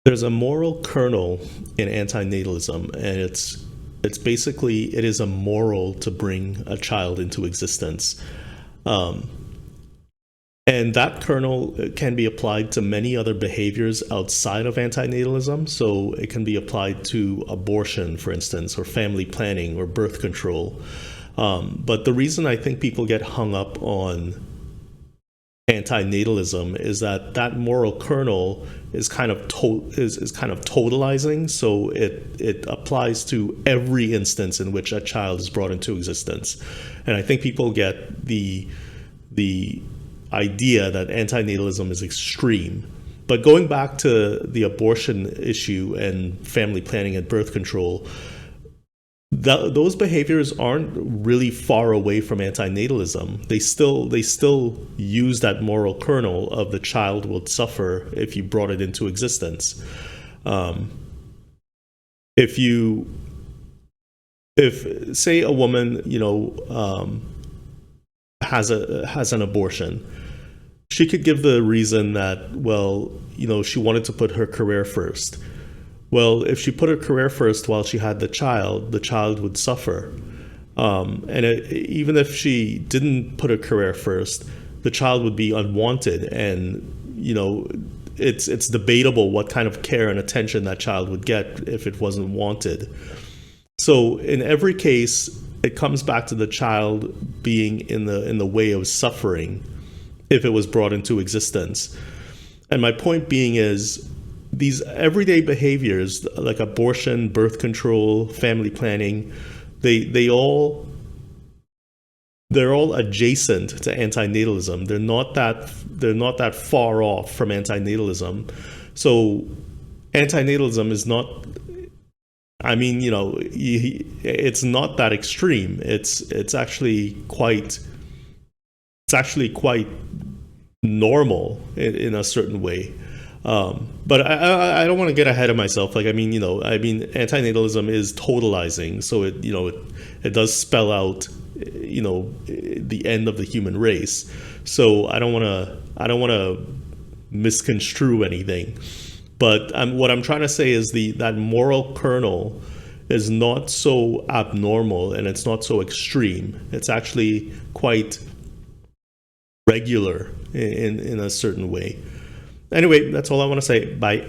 There's a moral kernel in antinatalism, and it's basically it is a moral to bring a child into existence. Um, and that kernel can be applied to many other behaviors outside of antinatalism. So it can be applied to abortion, for instance, or family planning or birth control. But the reason I think people get hung up on antinatalism is that that moral kernel is kind of is kind of totalizing, so it applies to every instance in which a child is brought into existence. And I think people get the idea that antinatalism is extreme. But going back to the abortion issue and family planning and birth control, those behaviors aren't really far away from antinatalism. They still use that moral kernel of the child will suffer if you brought it into existence. Um, if you if say a woman has an abortion, she could give the reason that, well, she wanted to put her career first. Well, if she put her career first while she had the child would suffer. Even if she didn't put her career first, the child would be unwanted, and it's debatable what kind of care and attention that child would get if it wasn't wanted. So in every case, it comes back to the child being in the way of suffering if it was brought into existence. And my point being is, these everyday behaviors like abortion, birth control, family planning, they're all adjacent to antinatalism. They're not that far off from antinatalism. So antinatalism is not, it's not that extreme. It's actually quite normal in a certain way. But I don't want to get ahead of myself. Antinatalism is totalizing, so it does spell out, the end of the human race. So I don't want to misconstrue anything. But what I'm trying to say is that moral kernel is not so abnormal and it's not so extreme. It's actually quite regular in a certain way. Anyway, that's all I want to say. Bye.